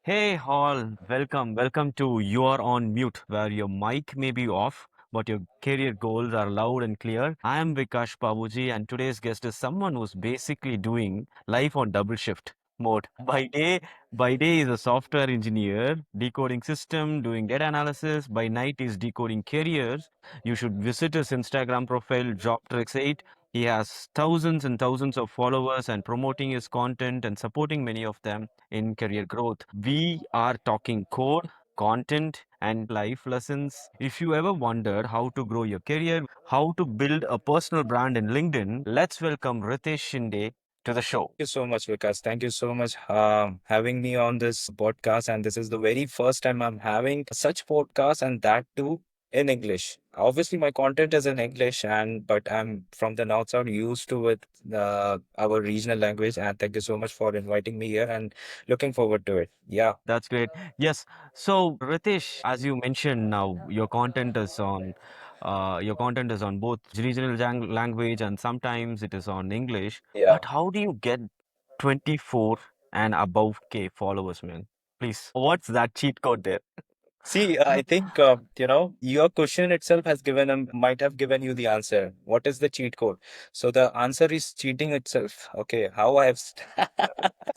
Hey, all, welcome to You're on Mute, where your mic may be off, but your career goals are loud and clear. I am Vikash Babuji, and today's guest is someone who's basically doing life on double shift mode. By day is a software engineer, decoding system, doing data analysis. By night is decoding careers. You should visit his Instagram profile, JobTricks8. He has thousands and thousands of followers and promoting his content and supporting many of them in career growth. We are talking code, content, and life lessons. If you ever wondered how to grow your career, how to build a personal brand in LinkedIn, let's welcome Ritesh Shinde to the show. You so much, Vikas. Thank you so much having me on this podcast. And this is the very first time I'm having such podcast, and that too in English. Obviously, my content is in English, and but I'm from the north side, used to with our regional language. And thank you so much for inviting me here, and looking forward to it. Yeah, That's great. Yes. So, Ritesh, as you mentioned now, your content is on both regional language and sometimes it is on English. yeah. But how do you get 24 and above K followers, man? Please, what's that cheat code there? See, I think your question itself has given might have given you the answer. What is the cheat code? So the answer is cheating itself. Okay, how I have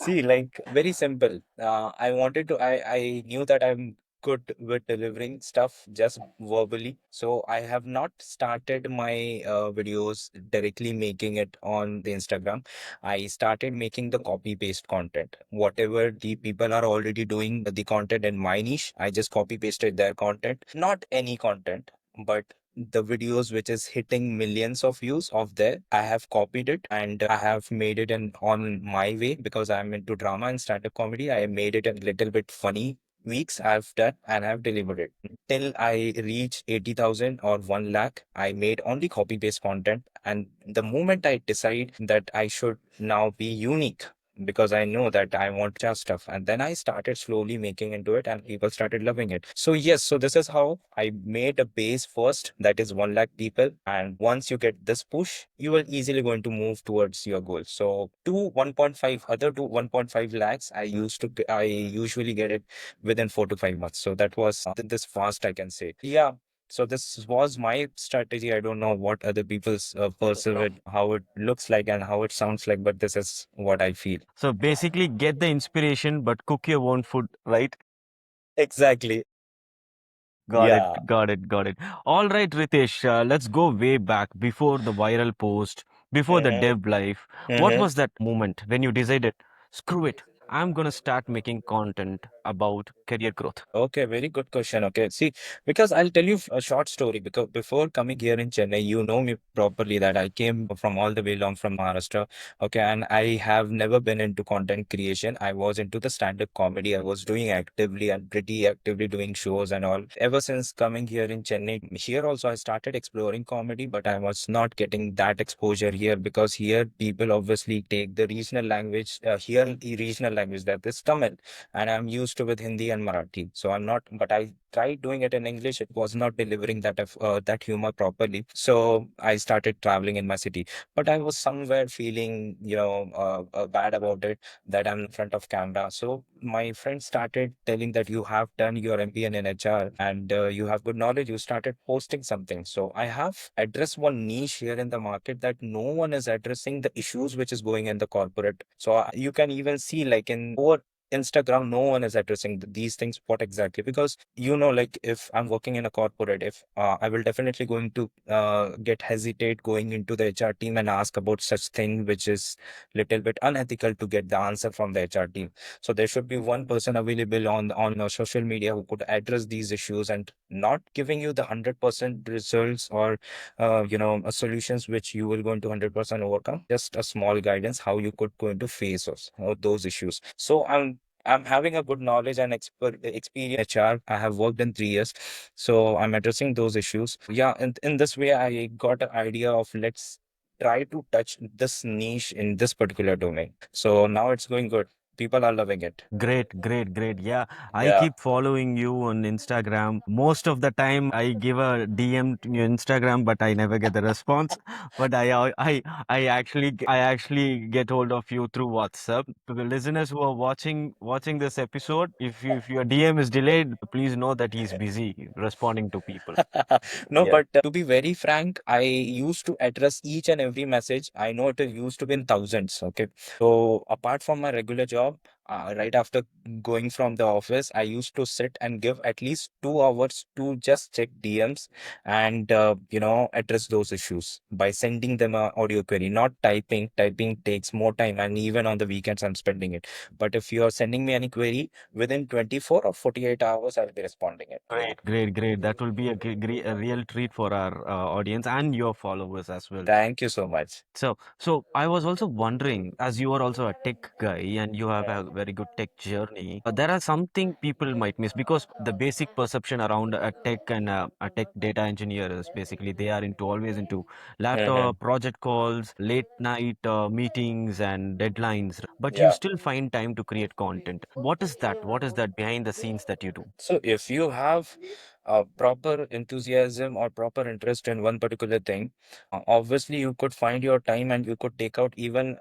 see, like very simple. I knew that I'm good with delivering stuff just verbally. So I have not started my videos directly making it on the Instagram. I started making the copy paste content. Whatever the people are already doing the content in my niche, I just copy pasted their content. Not any content, but the videos which is hitting millions of views of there, I have copied it and I have made it in on my way because I'm into drama and stand-up comedy. I made it a little bit funny weeks I've done and I've delivered it. Till I reach 80,000 or 1 lakh, I made only copy paste content. And the moment I decide that I should now be unique, because I know that I want just stuff. And then I started slowly making into it and people started loving it. So yes, so this is how I made a base first, that is 1 lakh people. And once you get this push, you will easily going to move towards your goal. So to 1.5, other to 1.5 lakhs, I usually get it within 4 to 5 months. So that was this fast, I can say. Yeah. So this was my strategy. I don't know what other people's pursue it, how it looks like and how it sounds like, but this is what I feel. So basically, get the inspiration, but cook your own food, right? Exactly. Got it, Yeah. got it, got it. All right, Ritesh, let's go way back before the viral post, before the Mhm. dev life. What Mhm. was that moment when you decided, screw it, I'm gonna start making content about career growth? Okay, very good question. Okay, see, because I'll tell you a short story. Because before coming here in Chennai, you know me properly that I came from all the way along from Maharashtra. Okay, and I have never been into content creation. I was into the stand-up comedy. I was doing actively and pretty actively doing shows and all. Ever since coming here in Chennai, here also I started exploring comedy, but I was not getting that exposure here because here people obviously take the regional language. Here, the regional language that is Tamil, and I'm used to with Hindi and Marathi. So I'm not, but I tried doing it in English. It was not delivering that humor properly. So I started traveling in my city, but I was somewhere feeling, bad about it that I'm in front of camera. So my friend started telling that you have done your MBA in HR and you have good knowledge. You started posting something. So I have addressed one niche here in the market that no one is addressing the issues which is going in the corporate. So you can even see like in over Instagram, no one is addressing these things. What exactly? Because like if I'm working in a corporate, if I will definitely going to get hesitate going into the HR team and ask about such thing, which is little bit unethical to get the answer from the HR team. So there should be one person available on social media who could address these issues and not giving you the 100% results or solutions which you will going to 100% overcome. Just a small guidance how you could going to face those issues. So I'm having a good knowledge and experience HR. I have worked in 3 years, so I'm addressing those issues. Yeah, and in this way, I got an idea of let's try to touch this niche in this particular domain. So now it's going good. People are loving it. Great, great, great. Yeah, I Yeah. keep following you on Instagram. Most of the time, I give a DM to your Instagram, but I never get the response. But I actually get hold of you through WhatsApp. To the listeners who are watching this episode, if your DM is delayed, please know that he's busy responding to people. No, Yeah. but to be very frank, I used to address each and every message. I know it used to be in thousands. Okay. So apart from my regular job, right after going from the office, I used to sit and give at least 2 hours to just check DMs and, address those issues by sending them a audio query, not typing. Typing takes more time, and even on the weekends, I'm spending it. But if you are sending me any query within 24 or 48 hours, I'll be responding it. Great, great, great. That will be a real treat for our audience and your followers as well. Thank you so much. So I was also wondering, as you are also a tech guy and you have a very good tech journey, there are something people might miss because the basic perception around a tech and a tech data engineer is basically they are into always into Mhm. laptop, project calls, late night meetings and deadlines, but you Yeah. still find time to create content. What is that? What is that behind the scenes that you do? So if you have a proper enthusiasm or proper interest in one particular thing, obviously you could find your time and you could take out even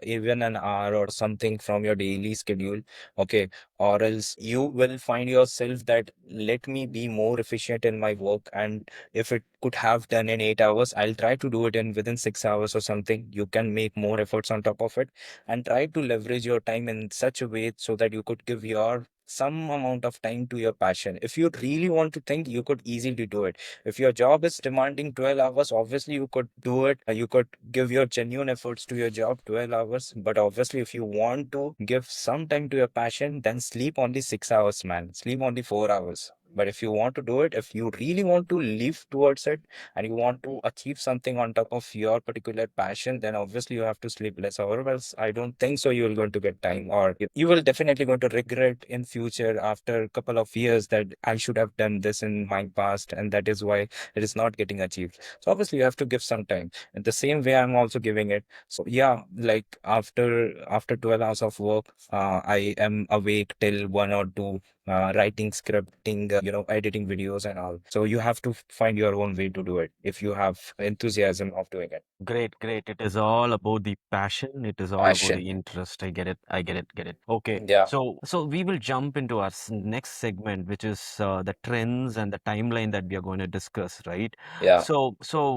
even an hour or something from your daily schedule. Okay. Or else you will find yourself that let me be more efficient in my work, and if it could have done in 8 hours, I'll try to do it in within 6 hours or something. You can make more efforts on top of it and try to leverage your time in such a way so that you could give your some amount of time to your passion. If you really want to think, you could easily do it. If your job is demanding 12 hours, obviously you could do it. You could give your genuine efforts to your job 12 hours. But obviously, if you want to give some time to your passion, then sleep only 6 hours, man. Sleep only 4 hours. But if you want to do it, if you really want to live towards it, and you want to achieve something on top of your particular passion, then obviously you have to sleep less. Or else, I don't think so. You're going to get time, or you will definitely going to regret in future after a couple of years that I should have done this in my past, and that is why it is not getting achieved. So obviously, you have to give some time. In the same way, I'm also giving it. So yeah, like after 12 hours of work, I am awake till 1 or 2, writing, scripting, editing videos and all. So you have to find your own way to do it if you have enthusiasm of doing it. Great, great. It is all about the passion. It is all about Passion. the interest. I get it. I get it. Get it. Okay. Yeah. So we will jump into our next segment, which is the trends and the timeline that we are going to discuss, right? Yeah. So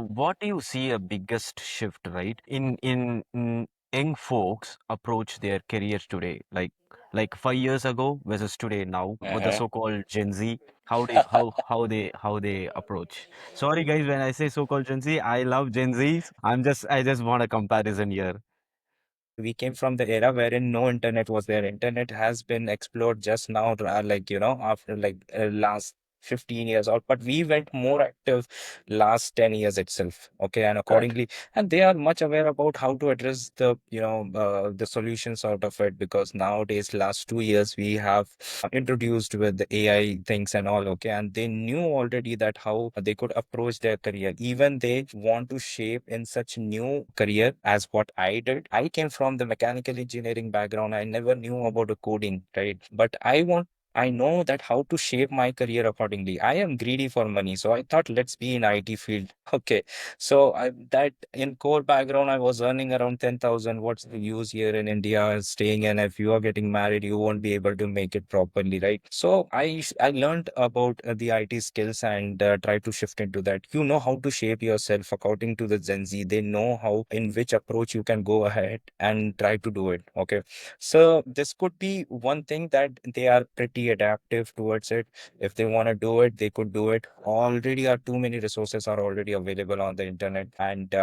what do you see a biggest shift, right? In young folks approach their careers today, like 5 years ago versus today now, with the Mhm. so-called Gen Z. How they approach. Sorry guys, when I say so-called Gen Z, I love Gen Zs. I just want a comparison here. We came from the era wherein no internet was there. Internet has been explored just now, after last 15 years, or but we went more active last 10 years itself. Okay, and Correct. accordingly, and they are much aware about how to address the solutions out of it, because nowadays last 2 years we have introduced with the AI things and all. Okay, and they knew already that how they could approach their career. Even they want to shape in such new career as what I did. I came from the mechanical engineering background. I never knew about the coding, right? But I know that how to shape my career accordingly. I am greedy for money, so I thought let's be in IT field. Okay, so that in core background I was earning around 10,000. What's the use here in India staying? And if you are getting married, you won't be able to make it properly, right? So I learned about the IT skills and tried to shift into that. You know how to shape yourself according to the Gen Z. They know how in which approach you can go ahead and try to do it. Okay, so this could be one thing that they are pretty adaptive towards it. If they want to do it, they could do it. Already are too many resources are already available on the internet, and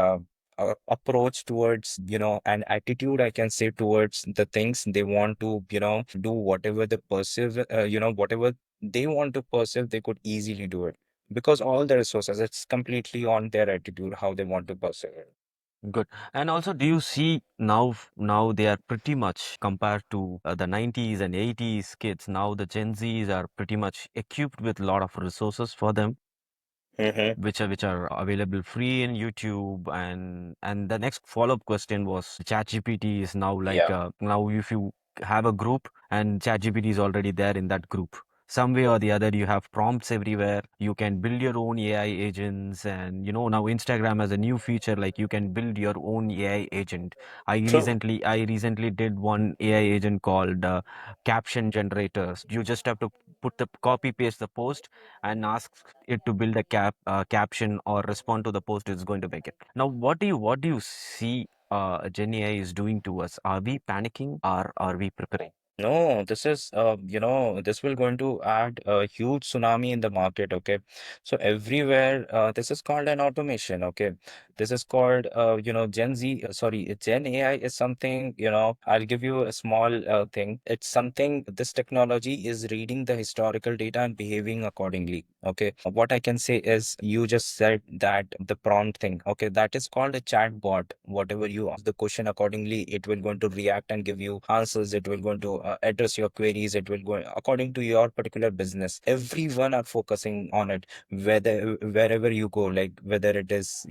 approach towards, an attitude, I can say, towards the things they want to, do whatever the perceive, whatever they want to perceive, they could easily do it, because all the resources, it's completely on their attitude how they want to perceive it. Good. And also, do you see now they are pretty much compared to the 90s and 80s kids. Now the Gen Zs are pretty much equipped with a lot of resources for them. Mm-hmm. which are available free in YouTube. And the next follow-up question was ChatGPT is now like Yeah. now if you have a group and ChatGPT is already there in that group. Some way or the other, you have prompts everywhere. You can build your own AI agents, and now Instagram has a new feature like you can build your own AI agent. True. I recently did one AI agent called caption generators. You just have to put the copy paste the post and ask it to build a caption or respond to the post. It's going to make it. Now, what do you see Gen AI is doing to us? Are we panicking or are we preparing? No, this is, this will going to add a huge tsunami in the market. Okay. So everywhere, this is called an automation. Okay. This is called, Gen Z, sorry, Gen AI is something, I'll give you a small thing. It's something, this technology is reading the historical data and behaving accordingly. Okay. What I can say is you just said that the prompt thing. Okay. That is called a chat bot. Whatever you ask the question accordingly, it will going to react and give you answers. It will going to address your queries. It will go according to your particular business. Everyone are focusing on it, whether wherever you go, like whether it is,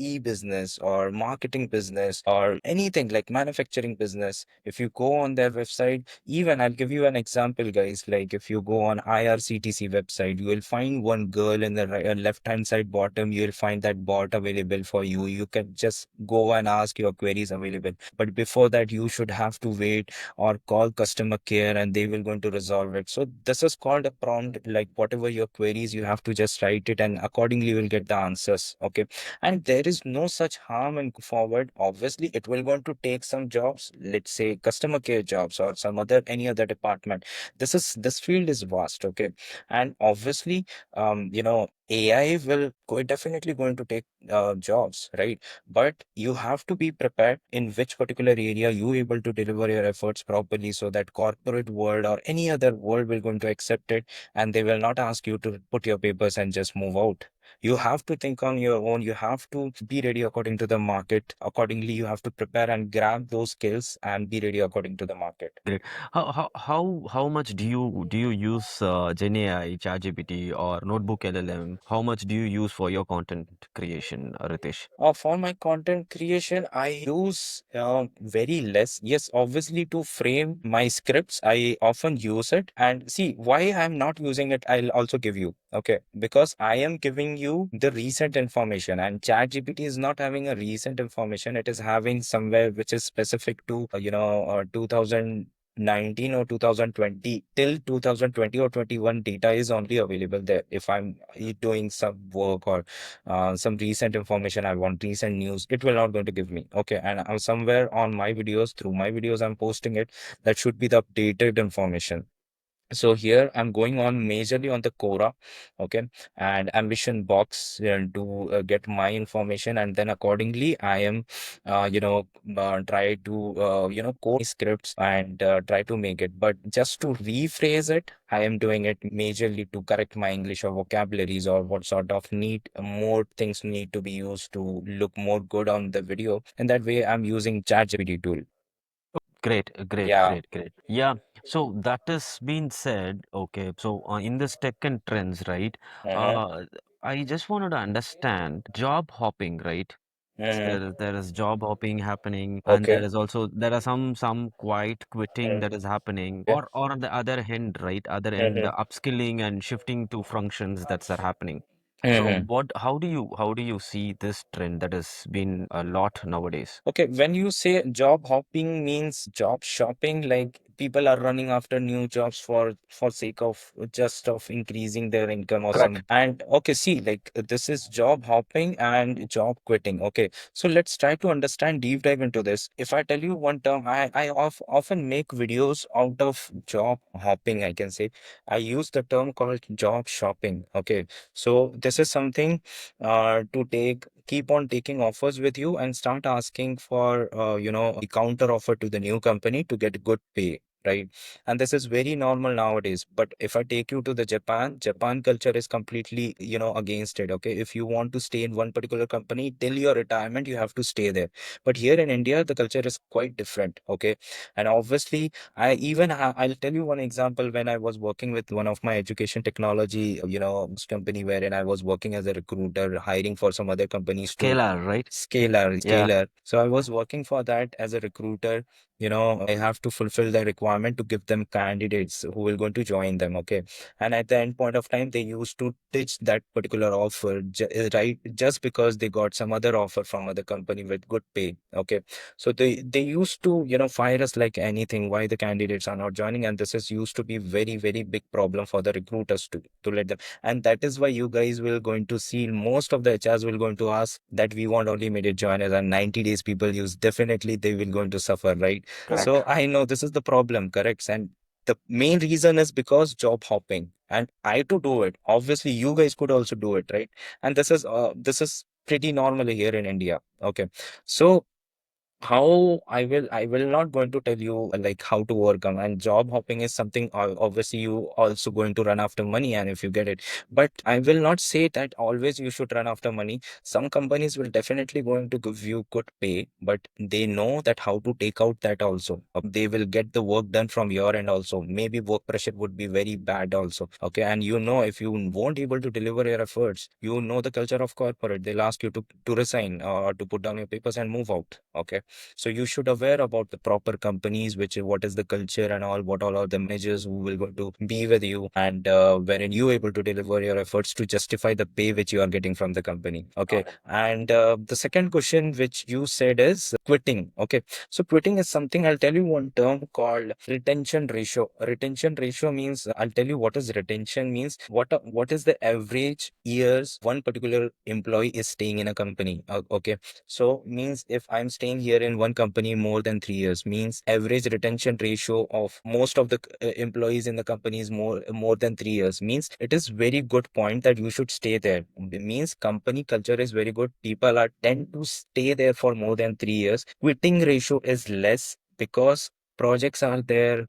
e-business or marketing business or anything like manufacturing business. If you go on their website, even I'll give you an example, guys. Like if you go on IRCTC website, you will find one girl in the left hand side bottom. You will find that bot available for you. You can just go and ask your queries available. But before that, you should have to wait or call customer care and they will going to resolve it. So this is called a prompt, like whatever your queries, you have to just write it and accordingly you will get the answers. Okay. And there is no such harm in forward. Obviously, it will going to take some jobs, let's say customer care jobs or some other any other department. This field is vast. Okay. And obviously, AI will definitely going to take jobs, right? But you have to be prepared in which particular area you able to deliver your efforts properly so that corporate world or any other world will going to accept it and they will not ask you to put your papers and just move out. You have to think on your own. You have to be ready according to the market. Accordingly, you have to prepare and grab those skills and be ready according to the market. Great. How much do you use Gen AI, ChatGPT, or Notebook LLM? How much do you use for your content creation, Ritesh? For my content creation, I use very less. Yes, obviously to frame my scripts, I often use it. And see, why I'm not using it, I'll also give you. Okay, because I am giving you the recent information, and ChatGPT is not having a recent information. It is having somewhere which is specific to 2019 or 2020 till 2020 or 21 data is only available there. If I'm doing some work or some recent information I want, recent news, it will not going to give me. Okay. And I'm somewhere on my videos, through my videos I'm posting it, that should be the updated information. So here I'm going on majorly on the Quora, okay, and Ambition box to get my information, and then accordingly I am, try to code scripts and try to make it. But just to rephrase it, I am doing it majorly to correct my English or vocabularies or what sort of need more things need to be used to look more good on the video. And that way I'm using ChatGPT tool. Great, great, Yeah. great, great. Yeah. So that has been said. Okay. So in this tech and trends, right? Mm-hmm. Uh, I just wanted to understand job hopping, right? Mm-hmm. There is job hopping happening, and Okay. there are some quiet quitting that is happening, Okay. or on the other hand, right? Other end, Mm-hmm. the upskilling and shifting to functions that's are happening. So Mm-hmm. how do you see this trend that has been a lot nowadays? Okay, when you say job hopping means job shopping, like people are running after new jobs for sake of just of increasing their income or Correct. some. And okay, see, like this is job hopping and job quitting. Okay, so let's try to understand deep dive into this. If I tell you one term, I often make videos out of job hopping. I can say I use the term called job shopping. Okay, so this is something to take keep on taking offers with you and start asking for the counter offer to the new company to get good pay. right? And this is very normal nowadays. But if I take you to the Japan culture is completely, against it. Okay, if you want to stay in one particular company till your retirement, you have to stay there. But here in India, the culture is quite different. Okay, and obviously, I'll tell you one example. When I was working with one of my education technology, company, wherein I was working as a recruiter, hiring for some other companies to Scalar, right? Yeah. scalar. So I was working for that as a recruiter. I have to fulfill the requirement to give them candidates who will going to join them. Okay, and at the end point of time, they used to ditch that particular offer, right, just because they got some other offer from other company with good pay. Okay, so they used to fire us like anything. Why the candidates are not joining? And this is used to be very very big problem for the recruiters to let them. And that is why you guys will going to see most of the HRs will going to ask that we want only immediate joiners, and 90 days people use, definitely they will going to suffer, right? So Correct. I know this is the problem, correct? And the main reason is because job hopping. And I to do it. Obviously, you guys could also do it, right? And this is pretty normal here in India. Okay. So how I will not going to tell you like how to overcome. And job hopping is something, obviously you also going to run after money, and if you get it, but I will not say that always you should run after money. Some companies will definitely going to give you good pay, but they know that how to take out that also. They will get the work done from your end also. Maybe work pressure would be very bad also. Okay, and if you won't able to deliver your efforts, the culture of corporate, they'll ask you to resign or to put down your papers and move out. Okay, so you should aware about the proper companies, which what is the culture and all, what all are the managers who will go to be with you, and wherein you able to deliver your efforts to justify the pay which you are getting from the company. Okay, Got it. and the second question which you said is quitting. Okay, so quitting is something, I'll tell you one term called retention ratio. Retention ratio means, I'll tell you what is retention means. What is the average years one particular employee is staying in a company? Okay, so means if I'm staying here in one company more than 3 years, means average retention ratio of most of the employees in the company is more than 3 years. Means it is very good point that you should stay there. Means company culture is very good. People are tend to stay there for more than 3 years. Quitting ratio is less because projects are there,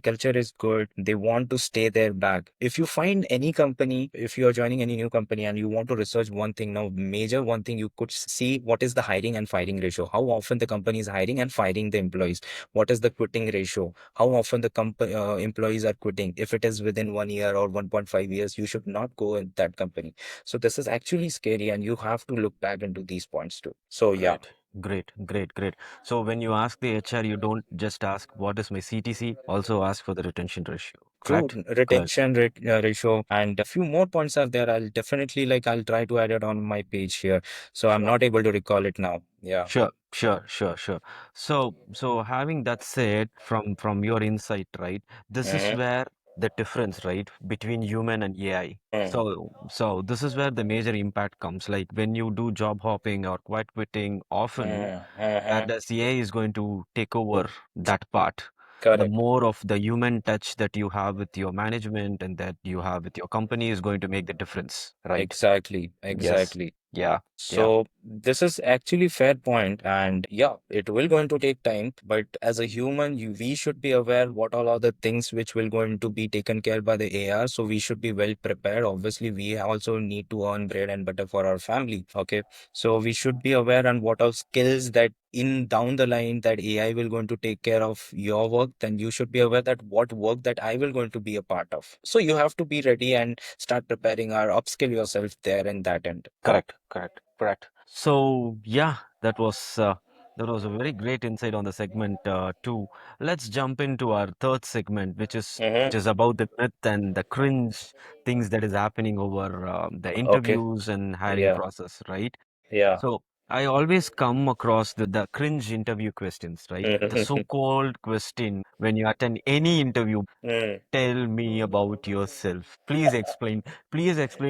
culture is good, they want to stay there back. If you find any company, if you are joining any new company and you want to research one thing now, major one thing you could see, what is the hiring and firing ratio, how often the company is hiring and firing the employees, what is the quitting ratio, how often the employees are quitting. If it is within 1 year or 1.5 years, you should not go in that company. So this is actually scary, and you have to look back into these points too. So yeah. Great, great, great, great. So when you ask the HR, you don't just ask what is my CTC, also ask for the retention ratio. True, Correct? Correct. retention ratio, and a few more points are there. I'll definitely I'll try to add it on my page here. So I'm Sure. not able to recall it now. Yeah. Sure, sure, sure, sure. So having that said, from your insight, right, this is Mm-hmm. where the difference, right, between human and AI. So this is where the major impact comes. Like when you do job hopping or quiet quitting, often Mm-hmm. whereas AI is going to take over that part. The Correct. more of the human touch that you have with your management and that you have with your company is going to make the difference, right? Exactly. Yes. Exactly. Yeah. Yeah. So this is actually fair point, and yeah, it will going to take time. But as a human, we should be aware what all are the things which will going to be taken care by the AR. So we should be well prepared. Obviously, we also need to earn bread and butter for our family. Okay, so we should be aware on what are skills that in down the line that AI will going to take care of your work. Then you should be aware that what work that I will going to be a part of. So you have to be ready and start preparing or upskill yourself there in that end. Correct, correct, correct. So yeah, that was a very great insight on the segment two. Let's jump into our third segment, which Mm-hmm. is about the myth and the cringe things that is happening over the Okay. interviews and hiring Yeah. process, right? Yeah. So I always come across the cringe interview questions, right? The so-called question when you attend any interview. Mm. Tell me about yourself. Please explain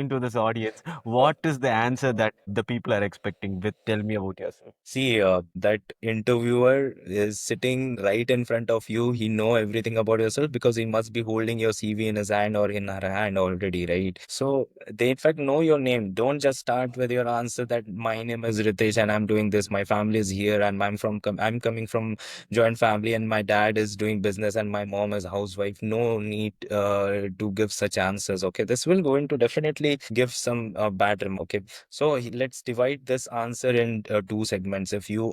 to this audience what is the answer that the people are expecting with tell me about yourself. See, that interviewer is sitting right in front of you. He know everything about yourself because he must be holding your CV in his hand or in her hand already, right? So they in fact know your name. Don't just start with your answer that my name is Ritesh. stage and I'm doing this. My family is here, and I'm coming from joint family, and my dad is doing business, and my mom is housewife. No need to give such answers. Okay, this will going to definitely give some bad okay. So let's divide this answer in two segments. If you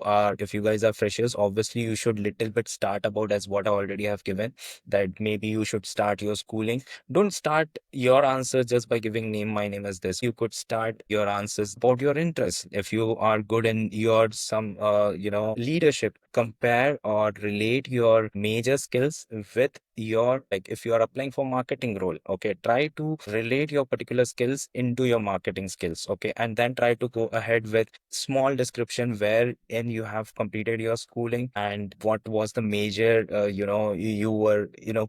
guys are freshers, obviously you should little bit start about as what I already have given, that maybe you should start your schooling. Don't start your answer just by giving name, my name is this. You could start your answers about your interests. If you are good in your some leadership, compare or relate your major skills with your, like if you are applying for marketing role, okay, try to relate your particular skills into your marketing skills, okay, and then try to go ahead with small description wherein you have completed your schooling and what was the major you were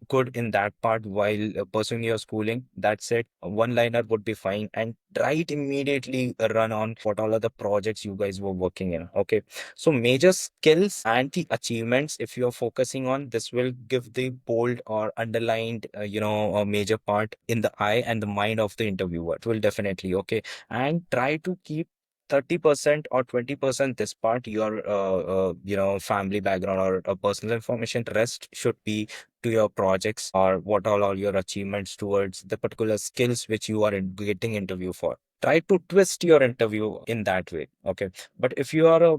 good in that part while pursuing your schooling. That's it, one liner would be fine, and right immediately run on what all are the projects you guys were working in, okay. So major skills and the achievements, if you're focusing on this, will give the bold or underlined, a major part in the eye and the mind of the interviewer. It will definitely, okay. And try to keep 30% or 20% this part your family background or personal information. Rest should be to your projects or what all are your achievements towards the particular skills which you are getting interview for. Try to twist your interview in that way, okay. But if you are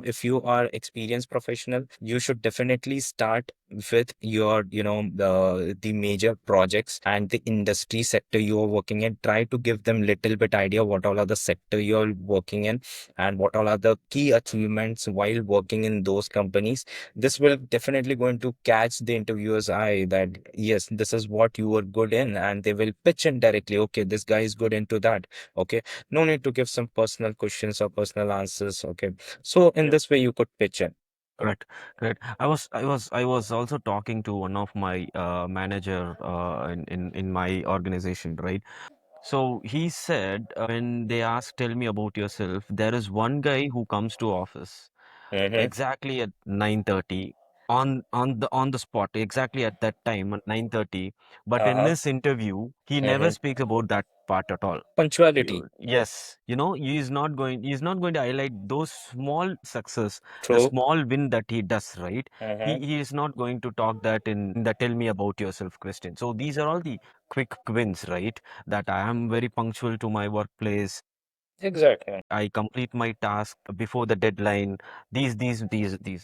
if you are experienced professional, you should definitely start with your the major projects and the industry sector you are working in. Try to give them little bit idea what all are the sector you're working in and what all are the key achievements while working in those companies. This will definitely going to catch the interviewer's eye that yes, this is what you were good in, and they will pitch in directly, okay, this guy is good into that, okay. No need to give some personal questions or personal answers, okay. So in this way you could pitch in. Correct, correct. I was also talking to one of my manager in my organization, right? So he said, when they asked, "Tell me about yourself," there is one guy who comes to office Mm-hmm. exactly at 9:30 on the spot, exactly at that time at 9:30. But in Uh-huh. this interview, he never Mm-hmm. speaks about that part at all. Punctuality. Yes, he's not going to highlight those small success, the True. small win that he does, right? He Mm-hmm. he is not going to talk that in the tell me about yourself question. So these are all the quick wins, right? That I am very punctual to my workplace. Exactly. I complete my task before the deadline. These.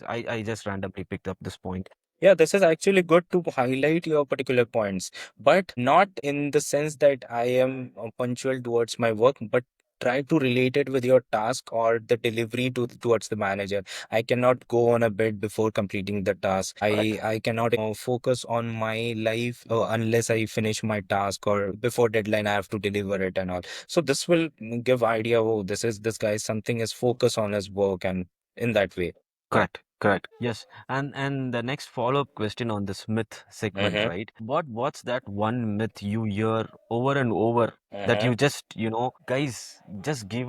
I just randomly picked up this point. Yeah, this is actually good to highlight your particular points, but not in the sense that I am punctual towards my work, but try to relate it with your task or the delivery towards the manager. I cannot go on a bed before completing the task. I Correct. I cannot focus on my life unless I finish my task or before deadline I have to deliver it and all. So this will give idea. Oh, this guy something is focus on his work, and in that way. Yeah. Correct, correct. Yes. And the next follow-up question on this myth segment, Mm-hmm. right? What's that one myth you hear over and over that you just, guys, just give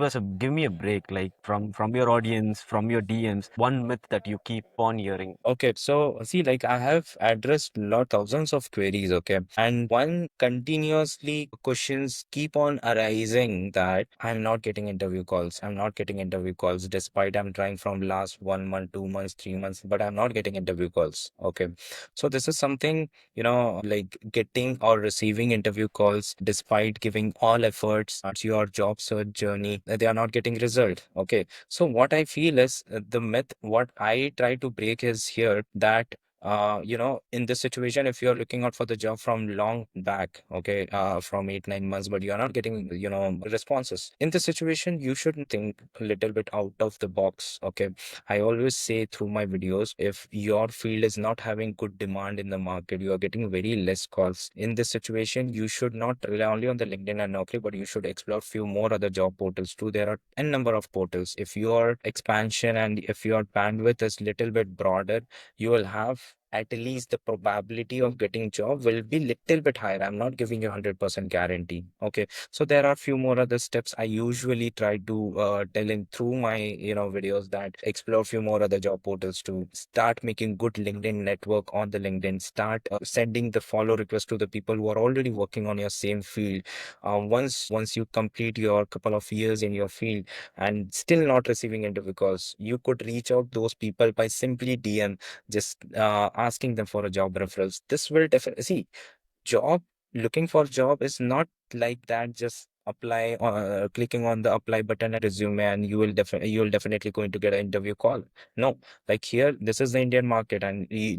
me a break, like from your audience, from your DMs, one myth that you keep on hearing. Okay, so see, like I have addressed lot thousands of queries, okay, and one continuously questions keep on arising that I'm not getting interview calls. I'm not getting interview calls despite I'm trying from last 1 month, 2 months, 3 months, but I'm not getting interview calls. Okay, so this is something like getting or receiving interview calls despite giving all efforts at your job search journey, they are not getting result. Okay, so what I feel is the myth, what I try to break is here that in this situation, if you're looking out for the job from long back, okay, from 8, 9 months, but you're not getting, responses. In this situation, you should think a little bit out of the box. Okay. I always say through my videos, if your field is not having good demand in the market, you are getting very less calls. In this situation, you should not rely only on the LinkedIn and Naukri, but you should explore few more other job portals too. There are n number of portals. If your expansion and if your bandwidth is little bit broader, you will have at least the probability of getting job will be little bit higher. I'm not giving you 100% guarantee. Okay. So there are few more other steps I usually try to tell in through my videos, that explore few more other job portals, to start making good LinkedIn network on the LinkedIn, start sending the follow request to the people who are already working on your same field. Once you complete your couple of years in your field and still not receiving interview calls, you could reach out those people by simply DM, just asking them for a job referrals. This will definitely see job. Looking for job is not like that, just apply, clicking on the apply button and resume, and you'll definitely going to get an interview call. No, like here, this is the Indian market, and you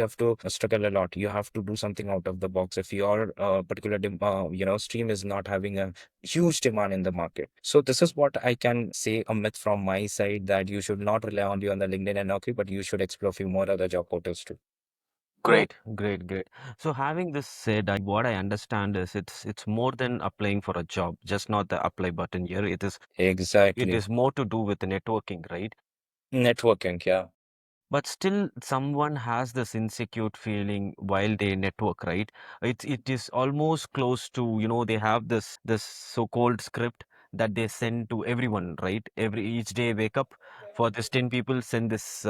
have to struggle a lot. You have to do something out of the box if your particular stream is not having a huge demand in the market. So this is what I can say, a myth from my side, that you should not rely only on the LinkedIn and Naukri, but you should explore few more other job portals too. Great, great, great. So having this said, what I understand is it's more than applying for a job, just not the apply button here. It Exactly. is more to do with the networking, right? Networking, yeah. But still, someone has this insecure feeling while they network, right? It is almost close to, they have this so-called script that they send to everyone, right? Every each day wake up for this 10 people, send this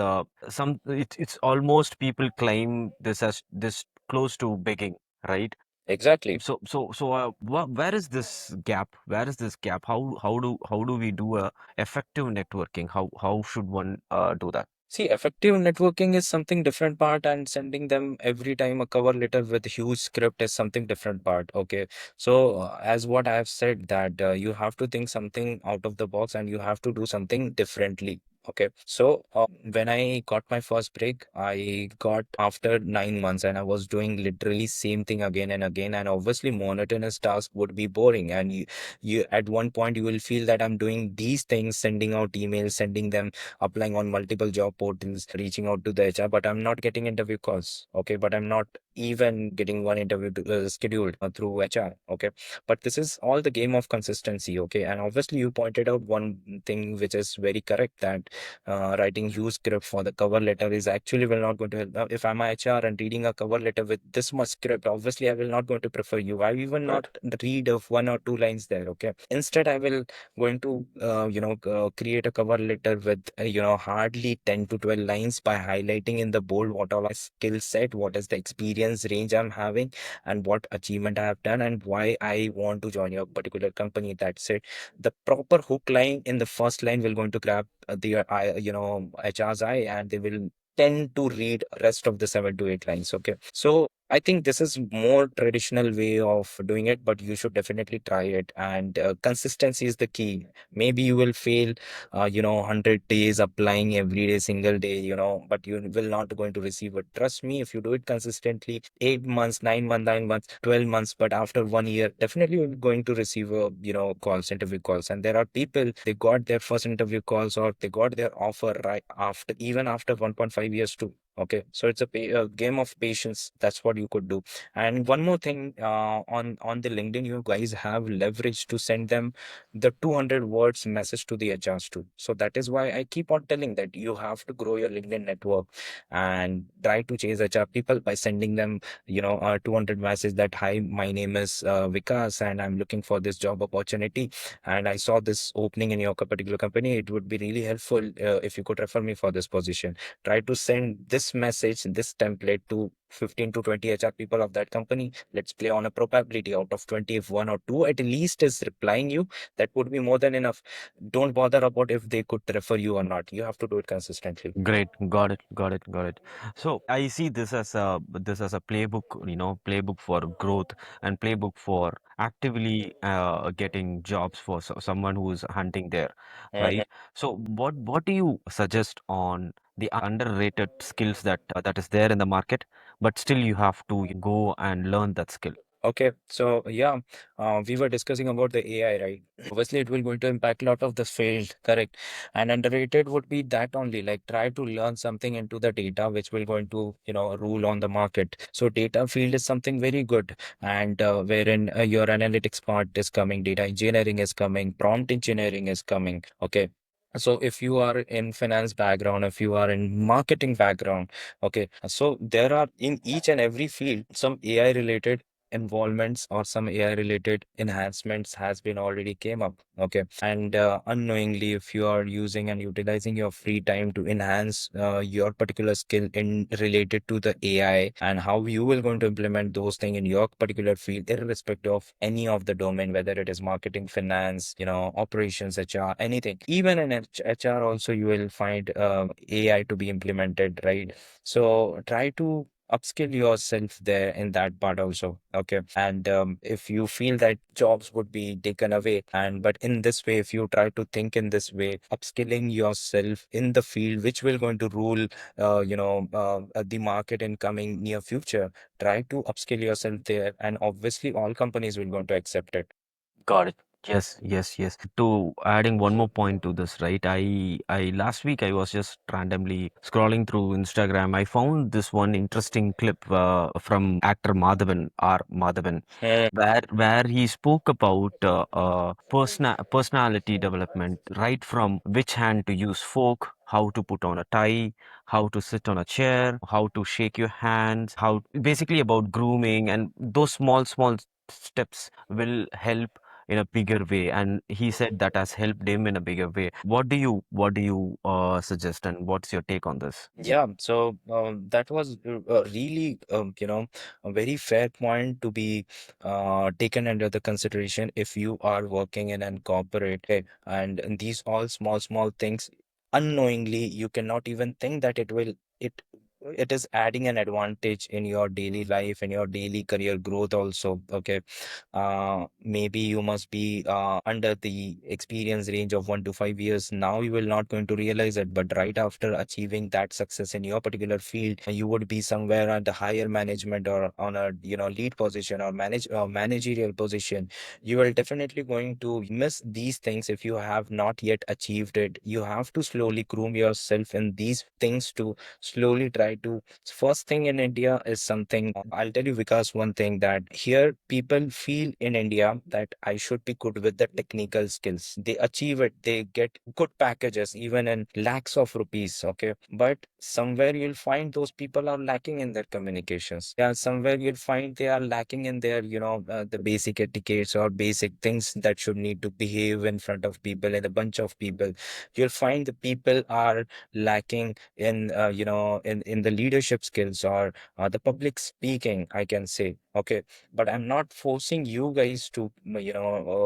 it's almost people claim this as this close to begging, right? Exactly. Where is this gap? Where is this gap? How do we do a effective networking? How should one do that? See, effective networking is something different part, and sending them every time a cover letter with huge script is something different part. Okay. So, as what I have said, that you have to think something out of the box and you have to do something differently. Okay. So, when I got my first break, I got after 9 months, and I was doing literally same thing again and again. And obviously, monotonous task would be boring. And you at one point you will feel that I'm doing these things, sending out emails, sending them, applying on multiple job portals, reaching out to the HR, but I'm not getting interview calls. Okay, but I'm not even getting one interview scheduled through HR. Okay, but this is all the game of consistency. Okay, and obviously you pointed out one thing which is very correct, that writing huge script for the cover letter is actually will not going to help. Now, if I'm a HR and reading a cover letter with this much script, obviously I will not going to prefer you. I will not read of one or two lines there. Okay, instead I will going to create a cover letter with hardly 10 to 12 lines, by highlighting in the bold what all my skill set, what is the experience range I'm having, and what achievement I have done, and why I want to join your particular company. That's it. The proper hook line in the first line will going to grab the HR's eye, and they will tend to read rest of the 7 to 8 lines. Okay, so I think this is more traditional way of doing it, but you should definitely try it. And consistency is the key. Maybe you will fail 100 days applying every day, single day, but you will not going to receive it. Trust me, if you do it consistently, 8 months, 9 months, 9 months, 12 months, but after 1 year, definitely you're going to receive calls, interview calls. And there are people, they got their first interview calls, or they got their offer right after, even after 1.5 years too. Okay, so it's a game of patience. That's what you could do. And one more thing, on the LinkedIn, you guys have leverage to send them the 200 words message to the HRs too. So that is why I keep on telling that you have to grow your LinkedIn network and try to chase HR people by sending them, 200 message that, hi, my name is Vikas, and I'm looking for this job opportunity. And I saw this opening in your particular company. It would be really helpful if you could refer me for this position. Try to send this message, this template to 15 to 20 HR people of that company. Let's play on a probability out of 20. If one or two at least is replying you, that would be more than enough. Don't bother about if they could refer you or not. You have to do it consistently. Great, got it, got it, got it. So I see this as a playbook, playbook for growth and playbook for actively getting jobs for someone who is hunting there, Mhm. right? So what do you suggest on the underrated skills that is there in the market, but still you have to go and learn that skill? Okay, so yeah, we were discussing about the AI, right? Obviously, it will going to impact a lot of the field, correct? And underrated would be that only, like try to learn something into the data, which will going to rule on the market. So data field is something very good, and wherein your analytics part is coming, data engineering is coming, prompt engineering is coming. Okay, So if you are in finance background, if you are in marketing background, okay, so there are in each and every field some AI related involvements or some AI related enhancements has been already came up. Okay. And unknowingly, if you are using and utilizing your free time to enhance your particular skill in related to the AI and how you will going to implement those things in your particular field, irrespective of any of the domain, whether it is marketing, finance, operations, HR, anything. Even in HR also, you will find AI to be implemented, right? So try to upskill yourself there in that part also. Okay. And if you feel that jobs would be taken away, and but in this way, if you try to think in this way, upskilling yourself in the field which will going to rule the market in coming near future, try to upskill yourself there, and obviously all companies will going to accept it. Got it. Yes, yes, yes. To adding one more point to this, right? I last week I was just randomly scrolling through Instagram. I found this one interesting clip from actor Madhavan, R. Madhavan, Hmm. where he spoke about personality development, right from which hand to use fork, how to put on a tie, how to sit on a chair, how to shake your hands, how basically about grooming, and those small steps will help in a bigger way. And he said that has helped him in a bigger way. What do you suggest, and what's your take on this? Yeah, so that was really, a very fair point to be taken under the consideration if you are working in an corporate. And these all small things, unknowingly, you cannot even think that it it is adding an advantage in your daily life and your daily career growth also. Okay. Maybe you must be under the experience range of 1 to 5 years. Now you will not going to realize it, but right after achieving that success in your particular field, you would be somewhere at the higher management or on a lead position or managerial position. You are definitely going to miss these things if you have not yet achieved it. You have to slowly groom yourself in these things to slowly try to. First thing in India is something, I'll tell you, because one thing that here people feel in India that I should be good with the technical skills. They achieve it, they get good packages, even in lakhs of rupees. Okay. But somewhere you'll find those people are lacking in their communications. Yeah, somewhere you'll find they are lacking in their, the basic etiquettes or basic things that should need to behave in front of people and a bunch of people. You'll find the people are lacking in in the leadership skills or the public speaking, I can say. Okay. But I'm not forcing you guys to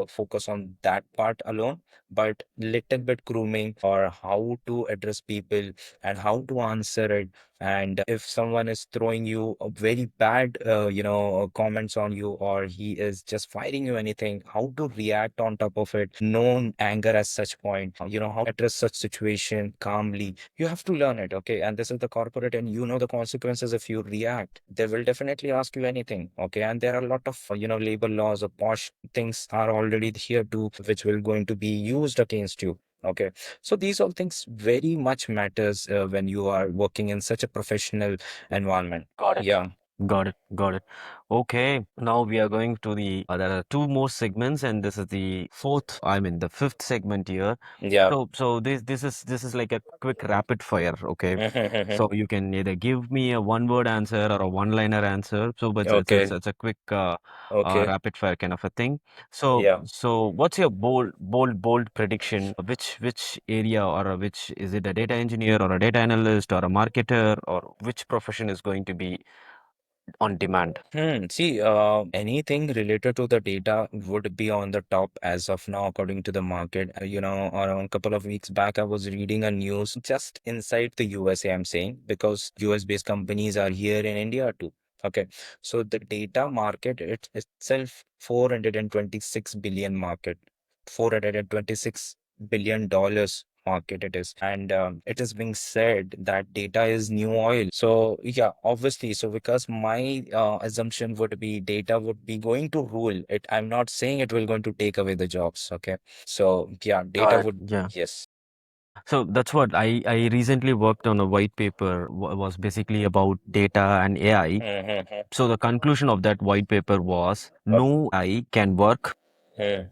focus on that part alone, but little bit grooming or how to address people and how to answer it. And if someone is throwing you a very bad comments on you, or he is just firing you anything, how to react on top of it, no anger at such point, how to address such situation calmly. You have to learn it. Okay. And this is the corporate, and you know the consequences if you react. They will definitely ask you anything. Okay. And there are a lot of labor laws or posh things are already here too, which will going to be used against you. Okay. So these all things very much matters when you are working in such a professional environment. Got it. Yeah. Got it. Got it. Okay, now we are going to there are two more segments, and this is the fifth segment here. Yeah. So this is like a quick rapid fire, okay? So you can either give me a one word answer or a one-liner answer. So but Okay. it's a quick Okay. rapid fire kind of a thing. So Yeah. so what's your bold prediction? Which area, or which is it, a data engineer or a data analyst or a marketer, or which profession is going to be on demand? See, anything related to the data would be on the top as of now, according to the market. Around a couple of weeks back, I was reading a news just inside the USA, I'm saying, because US-based companies are here in India too. Okay. So the data market itself, 426 billion market, $426 billion market it is. And it is being said that data is new oil. So yeah, obviously, so because my assumption would be data would be going to rule it. I'm not saying it will going to take away the jobs. Okay. So yeah, Got data it. would. Yeah. Yes. So that's what I recently worked on a white paper was basically about data and AI. Mm-hmm. So the conclusion of that white paper was no AI can work Mm.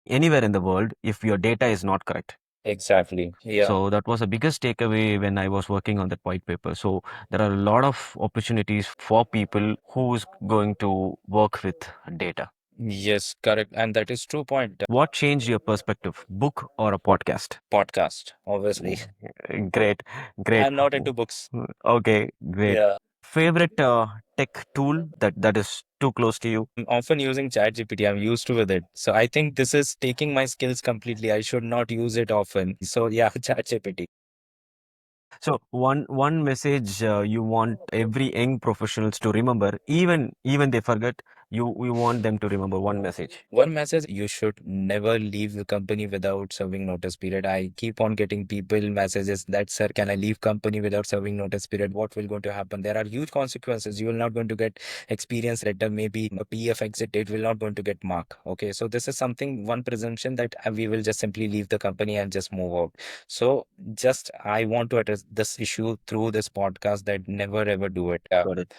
anywhere in the world if your data is not correct. Exactly. Yeah. So that was the biggest takeaway when I was working on that white paper. So there are a lot of opportunities for people who's going to work with data. Yes, correct. And that is true point. What changed your perspective, book or a podcast? Podcast, obviously. Great, great. I'm not into books. Okay, great. Yeah. Favorite tech tool that is too close to you? I'm often using ChatGPT. I'm used to with it. So I think this is taking my skills completely. I should not use it often. So yeah, ChatGPT. So one message you want every young professionals to remember, even they forget, you want them to remember one message. One message, you should never leave the company without serving notice period. I keep on getting people messages that, sir, can I leave company without serving notice period? What will going to happen? There are huge consequences. You will not going to get experience letter, maybe a PF exit date will not going to get mark. Okay. So this is something, one presumption that we will just simply leave the company and just move out. So just I want to address this issue through this podcast that never ever do it. Yeah. Got it.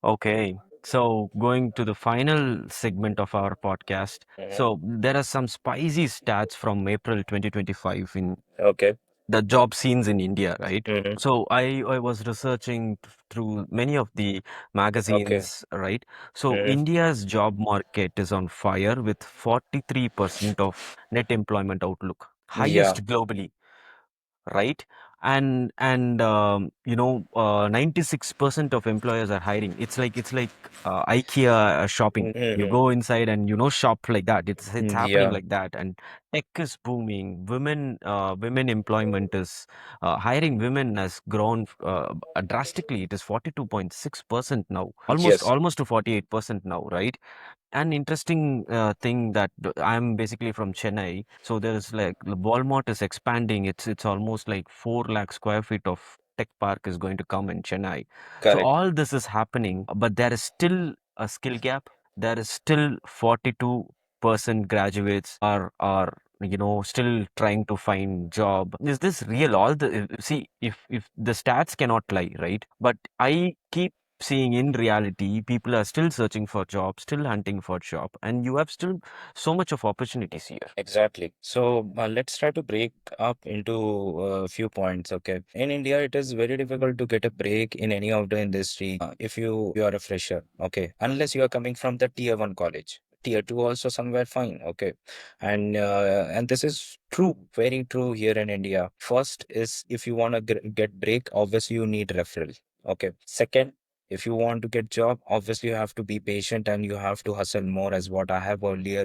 Okay. So going to the final segment of our podcast. Mhm. So there are some spicy stats from April 2025 in Okay. the job scenes in India, right? Hmm. So I was researching through many of the Okay. magazines, right? So Hmm. India's job market is on fire with 43% of net employment outlook, Yeah. highest globally, right? And 96% of employers are hiring. It's like IKEA shopping. You Hmm. go inside and shop like that. It's happening Yeah. like that. And tech is booming. Women employment is hiring women has grown drastically. It is 42.6% now, almost Yes. almost to 48% now, right? An interesting thing that I'm basically from Chennai, so there's like the Walmart is expanding. It's almost like 4 lakh square feet of tech park is going to come in Chennai. So Correct. all this is happening, but there is still a skill gap. There is still 42% graduates are still trying to find job. Is this real? All the see if the stats cannot lie, right? But I keep seeing in reality people are still searching for jobs, still hunting for job, and you have still so much of opportunities here. Exactly. So let's try to break up into a few points. Okay. In India, it is very difficult to get a break in any of the industry if you are a fresher. Okay. Unless you are coming from the tier one college. Tier two also somewhere fine. Okay. And this is true, very true here in India. First is if you want to get break, obviously you need referral. Okay. Second, if you want to get job, obviously you have to be patient and you have to hustle more, as what I have earlier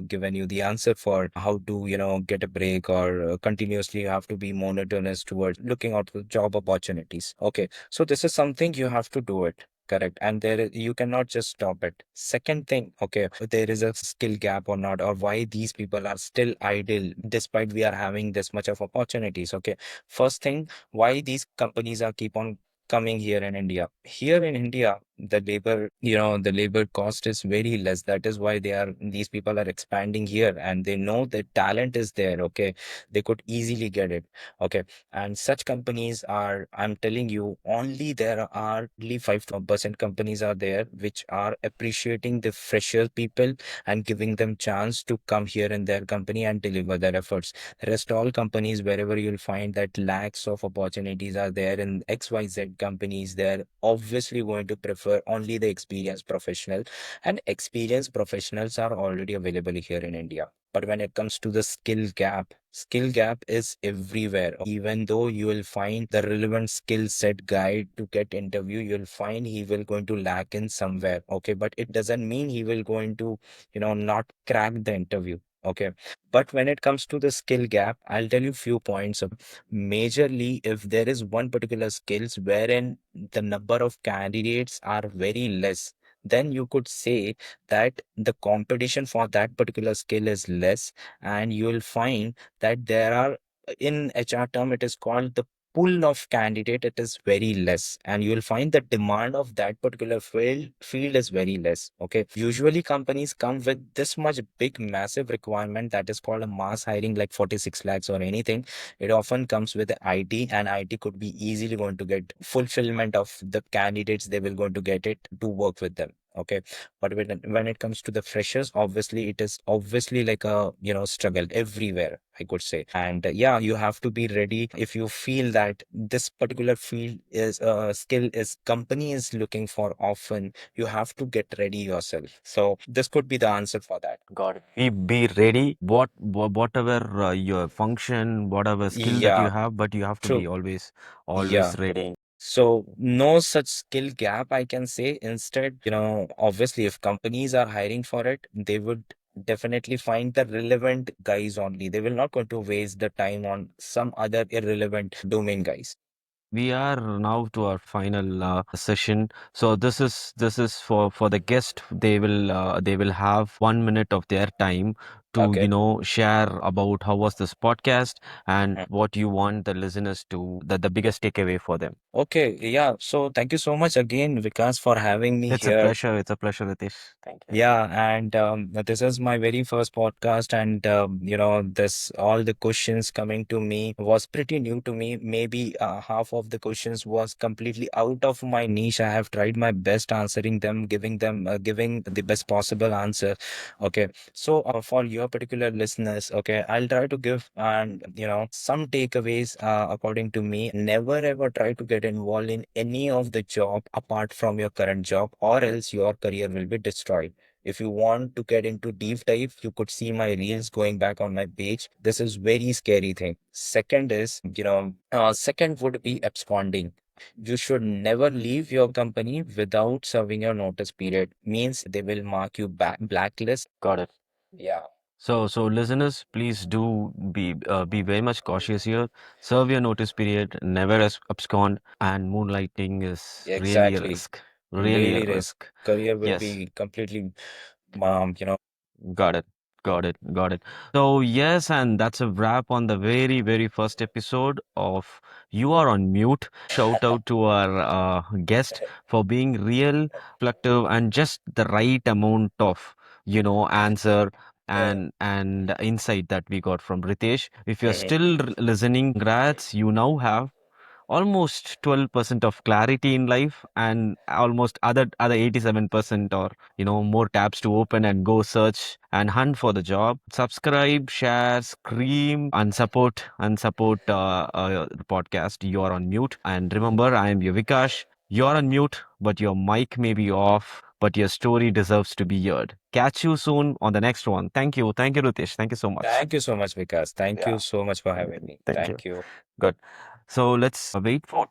given you the answer for how to get a break, or continuously you have to be monotonous towards looking out for job opportunities. Okay, so this is something you have to do it. Correct. And you cannot just stop it. Second thing, okay, there is a skill gap or not, or why these people are still idle despite we are having this much of opportunities. Okay, first thing, why these companies are keep on coming here in India. Here in India, the labor cost is very less. That is why these people are expanding here, and they know the talent is there. Okay. They could easily get it. Okay. And such companies are, I'm telling you, only there are only 5% companies are there which are appreciating the fresher people and giving them chance to come here in their company and deliver their efforts. Rest all companies, wherever you'll find that lacks of opportunities are there in XYZ companies, they're obviously going to prefer only the experienced professional, and experienced professionals are already available here in India. But when it comes to the skill gap is everywhere. Even though you will find the relevant skill set guide to get interview, you'll find he will going to lack in somewhere. Okay, but it doesn't mean he will going to not crack the interview. Okay, but when it comes to the skill gap, I'll tell you few points. Majorly, if there is one particular skills wherein the number of candidates are very less, then you could say that the competition for that particular skill is less, and you will find that there are, in HR term, it is called the pool of candidate, it is very less, and you will find the demand of that particular field is very less. Okay, usually companies come with this much big massive requirement that is called a mass hiring, like 46 lakhs or anything. It often comes with IT, and IT could be easily going to get fulfillment of the candidates, they will going to get it to work with them. Okay. But when it comes to the freshers, obviously it is obviously like a, struggle everywhere, I could say. And yeah, you have to be ready if you feel that this particular field is skill is company is looking for often, you have to get ready yourself. So this could be the answer for that. Got it. Be ready, whatever your function, whatever skill that you Yeah, have, but you have to be true. always Yeah. ready. So no such skill gap, I can say. Instead, obviously if companies are hiring for it, they would definitely find the relevant guys only. They will not going to waste the time on some other irrelevant domain guys. We are now to our final session. So this is for the guest. They will have 1 minute of their time to Okay. share about how was this podcast and Mm. what you want the listeners to the biggest takeaway for them. Okay, yeah. So thank you so much again, Vikas, for having me It's a here. pleasure. It's a pleasure, Ritesh. Thank you. Yeah, and this is my very first podcast, and this all the questions coming to me was pretty new to me. Maybe half of the questions was completely out of my niche. I have tried my best answering them, giving the best possible answer. Okay, so for your particular listeners, okay, I'll try to give and some takeaways according to me. Never ever try to get involved in any of the job apart from your current job, or else your career will be destroyed. If you want to get into deep dive, you could see my reels going back on my page. This is very scary thing. Second is, second would be absconding. You should never leave your company without serving your notice period. Means they will mark you back blacklist. Got it. Yeah, So listeners, please do be very much cautious here. Serve your notice period, never abscond, and moonlighting is really a exactly. risk. Really a Really risk. risk. Career will Yes. be completely, you know. Got it. Got it. Got it. So, yes, and that's a wrap on the very, very first episode of You Are on Mute. Shout out to our guest for being real, reflective, and just the right amount of, answer Yeah. and insight that we got from Ritesh. If you're Mhm. still listening, congrats, you now have almost 12% of clarity in life and almost other 87% or more tabs to open and go search and hunt for the job. Subscribe, share, scream, and support the podcast. You're on mute, and remember, I am your Vikash. You're on mute, but your mic may be off, but your story deserves to be heard. Catch you soon on the next one. Thank you, Ritesh. Thank you so much. Thank you so much, Vikas. Thank Yeah. you so much for having me. Thank you. Thank you. Good. So let's wait for